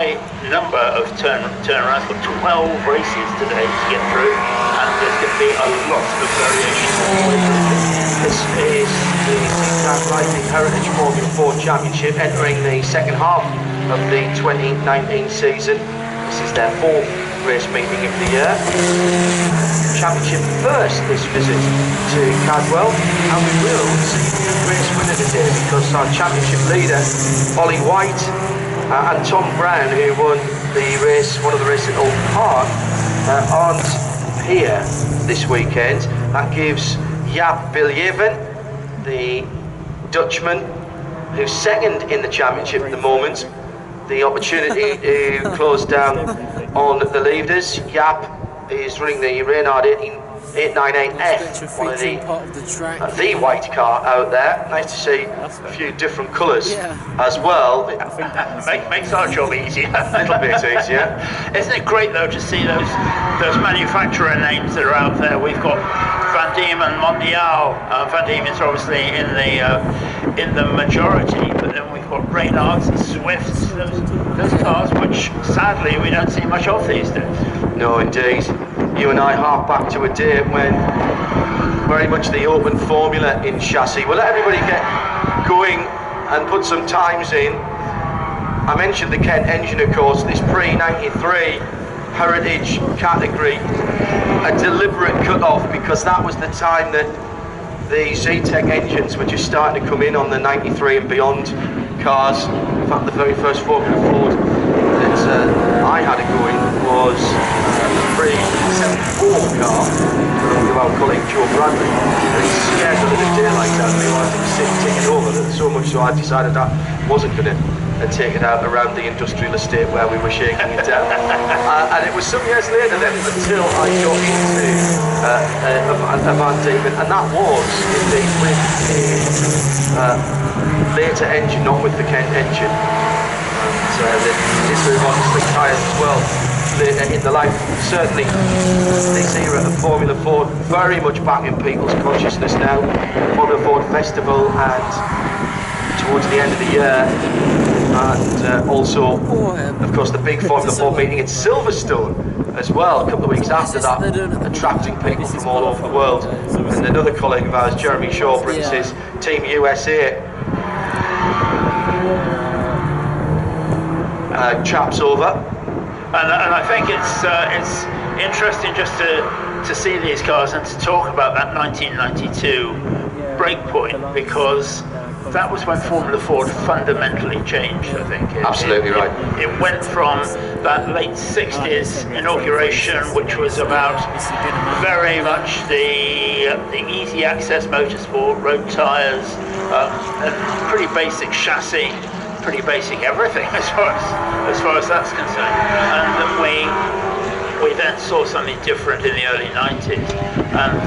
Number of turnarounds, got 12 races today to get through, and there's going to be a lot of variation. This is the Tic-Tac Lightning Heritage Formula 4 Championship entering the second half of the 2019 season. This is their fourth race meeting of the year. Championship first this visit to Cadwell, and we will see the race winner today because our championship leader, Ollie White, and Tom Brown, who won the race, one of the races at Old Park, aren't here this weekend. That gives Jaap Viljeven, the Dutchman, who's second in the championship at the moment, the opportunity to close down on the leaders. Jaap is running the Reynard 898F, one of the white car out there. Nice to see a few different colours as well. Makes our job easier. A little bit easier. Isn't it great though to see those manufacturer names that are out there? We've got Van Diem and Mondial. Van Diem is obviously in the majority, but then we've got Reynards and Swifts. Those cars, which sadly we don't see much of these days. No, indeed. You and I hark back to a day when very much the open formula in chassis. We'll let everybody get going and put some times in. I mentioned the Kent engine, of course, this pre-93 heritage category, a deliberate cut-off because that was the time that the Z-Tech engines were just starting to come in on the 93 and beyond cars. In fact, the very first Formula Ford that I had going was a pre-74 car with our colleague Joe Bradley, and it scared the living daylights out of me while I was sitting ticking over it, so much so I decided I wasn't going to take it out around the industrial estate where we were shaking it down. And it was some years later then until I got into a Van Diemen, and that was indeed with a later engine, not with the Kent engine. And they did move on to slick tyres as well later in the life. Certainly this era of Formula Ford very much back in people's consciousness now. Formula Ford Festival and towards the end of the year, and also of course the big Formula Ford meeting in Silverstone as well a couple of weeks after that, attracting people from all over the world. And another colleague of ours, Jeremy Shaw, brings his Team USA chaps over, and I think it's interesting just to see these cars and to talk about that 1992 breakpoint, because that was when Formula Ford fundamentally changed, I think. Absolutely right. It went from that late 60s inauguration, which was about very much the easy access motorsport, road tyres, and pretty basic chassis, pretty basic everything as far as that's concerned. And that we then saw something different in the early 90s, and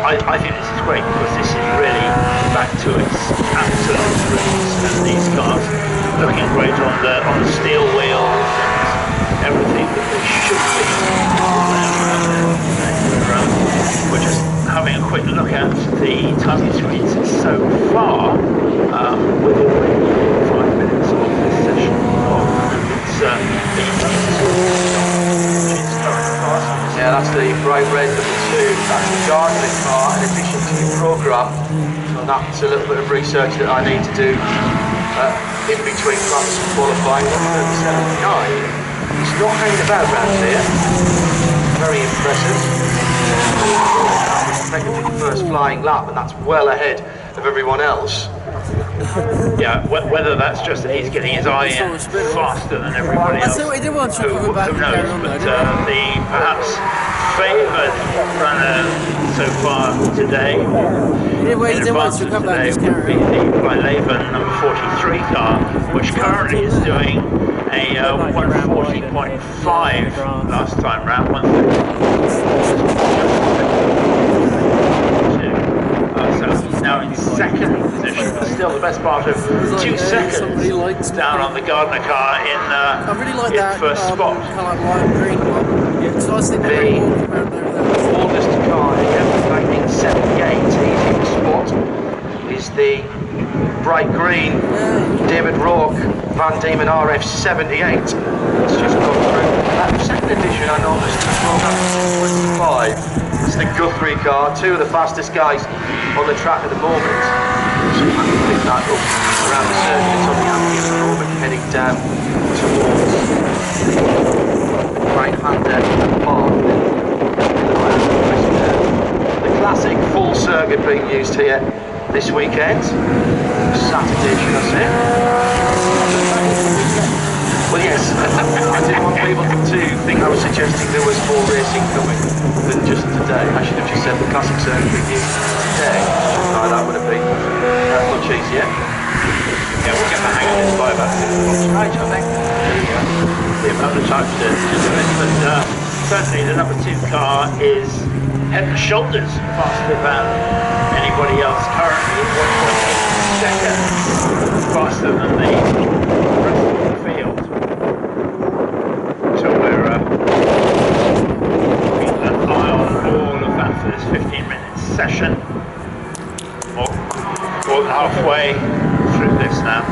I think this is great because this is really back to its absolute roots, and these cars looking great on the steel wheels and everything that they should be. We're just having a quick look at the target screens so far. With already 5 minutes of this session on, yeah, that's the bright red number 2. That's the gardening car in addition to the programme. So that's a little bit of research that I need to do in between practice and qualifying. 1:39. He's not hanging about around here. Very impressive. Effectively the first flying lap, and that's well ahead of everyone else. Yeah, whether that's just that he's getting his eye in faster than everybody else, who knows, but the perhaps favoured runner so far today, in advance of today, would be the Blijleven number 43 car, which currently is doing a 140.5 last time round, 130. So now in second position, but still the best part of 2 seconds down on the Gardner car in first spot. The oldest car in 1978, easy to spot, is the bright green David Rourke Van Diemen RF78. It's just gone through. Second edition, I noticed, the program 25. It's the Guthrie car, two of the fastest guys on the track at the moment. So I can pick that up around the circuit. It's on the Andy at the moment, heading down towards the right-hander park. The classic full circuit being used here this weekend. Saturday, should I say? Well, yes, I didn't want people to think I was suggesting there was more racing coming than just today. I should have just said the classic circuit being used today. No, that would have been much easier. Yeah, we'll get the hang of this by about 6 o'clock tonight, I think. The amount of time to do it, but certainly the number 2 car is head and shoulders faster than anybody else currently. 1.8 seconds faster than the rest of the field. So we're keeping an eye on all of that for this 15-minute session. More than halfway through this now.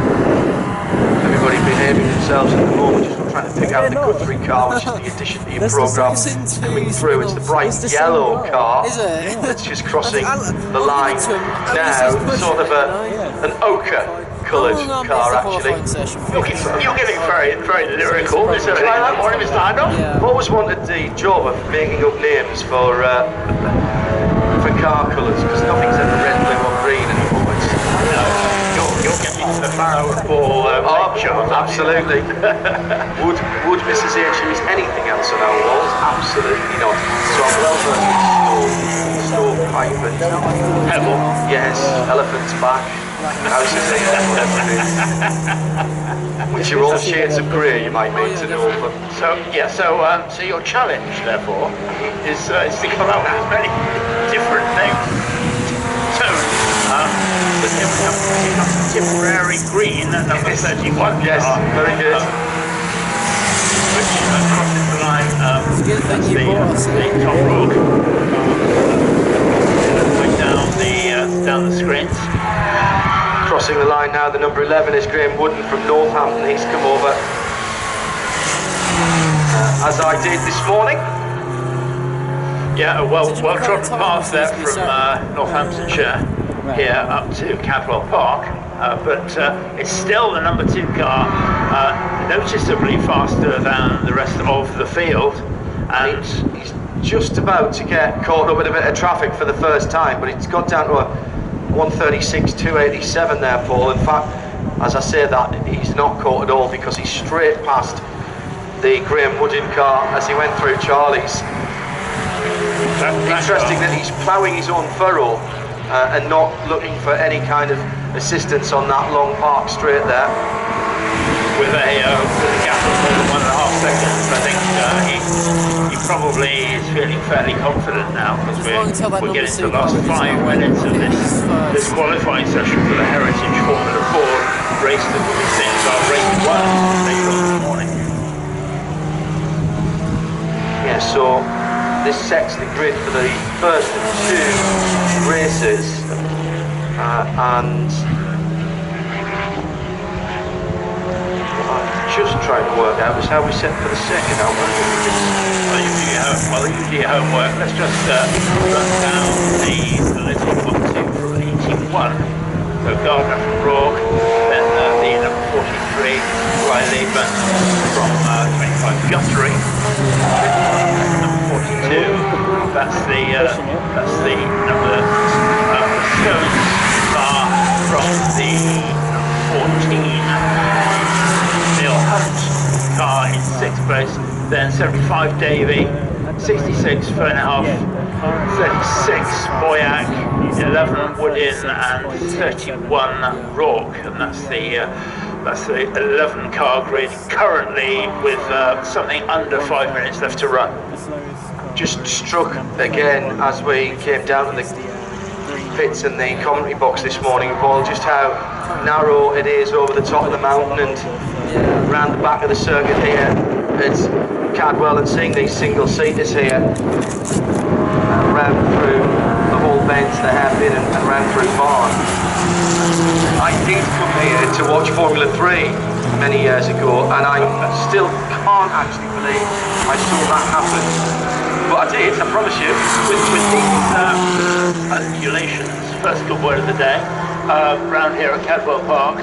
Everybody behaving themselves at the moment, just trying to pick out the Guthrie car, which is the addition to your programme coming through. It's the bright yellow car that's just crossing the line now, sort of an ochre coloured car actually. You're getting very, very lyrical. Is there that one, Mr. Handel? I've always wanted the job of making up names for car colours, because nothing's ever red, blue or green anymore. You're getting to the Farrow ball job. Absolutely. would Mrs. H use anything else on our walls? Absolutely not. So I'm well versed in stovepipe and Pebble. Yes, elephant's back. Houses which are all shades of grey, you might need to know. But so your challenge, therefore, is to come up with as many different things. So, the Tipperary Green, number 31. Yes, very good. Which crosses the line. That's the top rock. Down the screens. Crossing the line now, the number 11 is Graham Wooden from Northampton. He's come over, as I did this morning. Yeah, a well-trodden path there from Northamptonshire here up to Cadwell Park, but it's still the number 2 car, noticeably faster than the rest of the field, and he's just about to get caught up with a bit of traffic for the first time, but it's got down to a 136.287 there, Paul. In fact, as I say that, he's not caught at all, because he's straight past the Graham Wooden car as he went through Charlie's. Interesting that he's ploughing his own furrow and not looking for any kind of assistance on that long park straight there. With a gap of more than 1.5 seconds, I think he probably is feeling fairly confident now, because we're getting to the last 5 minutes of this qualifying session for the Heritage Formula 4 race that will be seen as our race 1 later on this morning. Yeah, so this sets the grid for the first of 2 races, and just trying to work out is how we set for the second, aren't we? Well, you do your homework. Let's just run down the little 1-2 from 81. So Gardner from Rourke, then the number 43, Riley from 25 Guthrie, number 42. That's the number Stones car from the number 14. Hunt car in 6th place, then 75 Davey, 66 Fernhoff, 36 Boyack, 11 Woodin, and 31 Rourke, and that's the 11 car grid currently with something under 5 minutes left to run. Just struck again as we came down to the pits in the commentary box this morning, Paul, just how narrow it is over the top of the mountain and round the back of the circuit here. It's Cadwell, and seeing these single-seaters here round through the whole bends, the hairpin, and round through Barn. I did come here to watch Formula 3 many years ago, and I still can't actually believe I saw that happen. But I did, I promise you. With these undulations, first good word of the day, around here at Cadwell Park,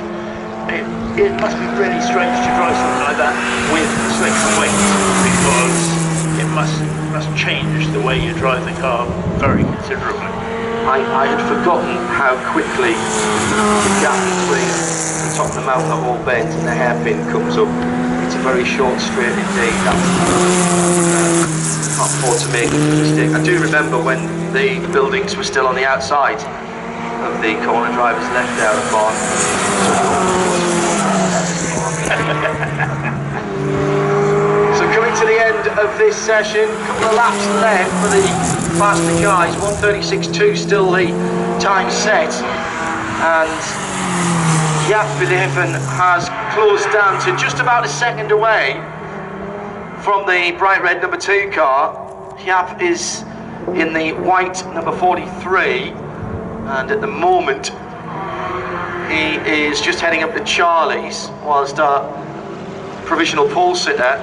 it must be really strange to drive something like that with slicks and weights, because it must change the way you drive the car very considerably. I had forgotten how quickly the gap between the top of the mountain at all bends and the hairpin comes up. It's a very short straight indeed. Can't afford to make a mistake. I do remember when the buildings were still on the outside of the corner driver's left there at Barn. So coming to the end of this session, a couple of laps left for the faster guys. 1:36.2 still the time set, and Cadwell has closed down to just about a second away from the bright red number 2 car. Yap is in the white number 43, and at the moment he is just heading up to Charlie's, whilst our provisional pole sitter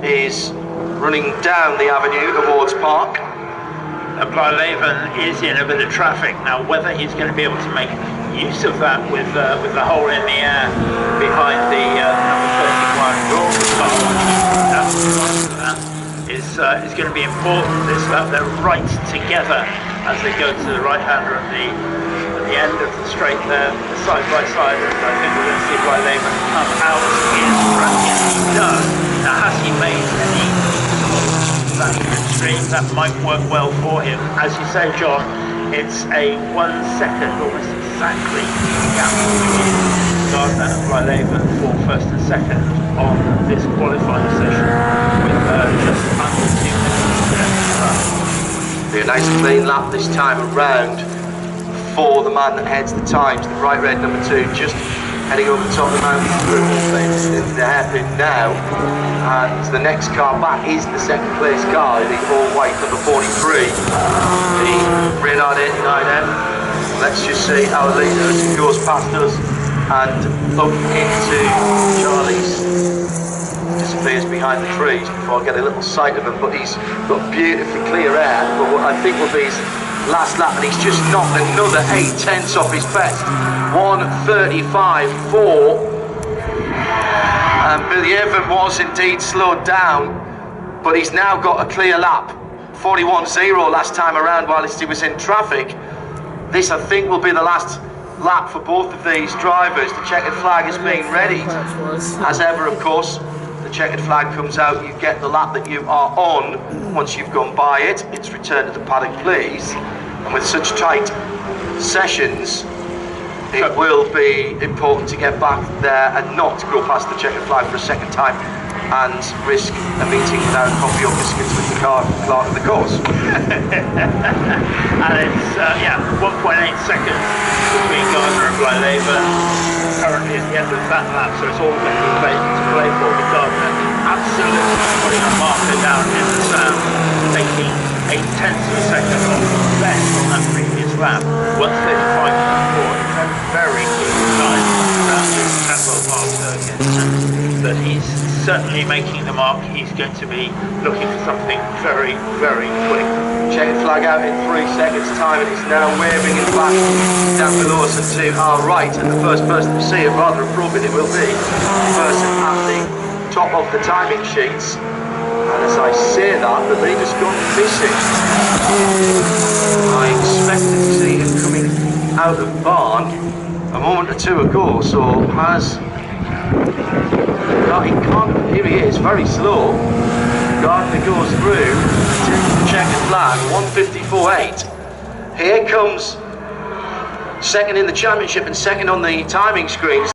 is running down the avenue towards Park. Blyleven is in a bit of traffic now. Whether he's going to be able to make use of that with the hole in the air behind the number 31 is going to be important. This lap they're right together as they go to the right-hander at the end of the straight there, side by side, and I think we're going to see Blyleven come out in front. Yes, he does. Now, has he made any that extreme? That might work well for him. As you say, John, it's a 1 second, almost exactly, gap between Gardner and Blyleven for first and second on this qualifying session, with just under 2 minutes left. Be a nice clean lap this time around for the man that heads the times, the bright red number 2, just heading over the top of the mountain through into the hairpin now, and the next car back is the second place car, the all white number 43, the Reynard 89M. Let's just see our leader as he goes past us and up into Charlie's, disappears behind the trees before I get a little sight of him, but he's got beautifully clear air for what I think will be his last lap, and he's just knocked another 8/10 off his best. 1:35.4, and Blyleven was indeed slowed down, but he's now got a clear lap. 41.0 last time around whilst he was in traffic. This, I think, will be the last lap for both of these drivers. The checkered flag is being readied, as ever, of course. The checkered flag comes out, you get the lap that you are on. Once you've gone by it, it's returned to the paddock, please. And with such tight sessions, it will be important to get back there and not go past the checkered flag for a second time and risk a meeting without coffee or biscuits with the clerk of the course. And it's 1.8 seconds between Gardner and Blyleven. Currently at the end of that lap, so it's all going to be to play for with Gardner. Absolutely putting a marker down in the sand, taking 0.8 of a second off less on that previous lap. 1:35.4. It's a very good time around this Cadwell Park circuit. But he's certainly making the mark. He's going to be looking for something very, very quick. Checkered flag out in 3 seconds time, and it's now waving in back down below us and to our right, and the first person to see it, rather appropriately, will be the person at the top of the timing sheets. And as I say that, the leader's gone missing. I expected to see him coming out of Barn a moment or two ago, so has... he can't, here he is, very slow. Gardner goes through, takes the checkered flag, 1:54.8. Here comes second in the championship and second on the timing screens.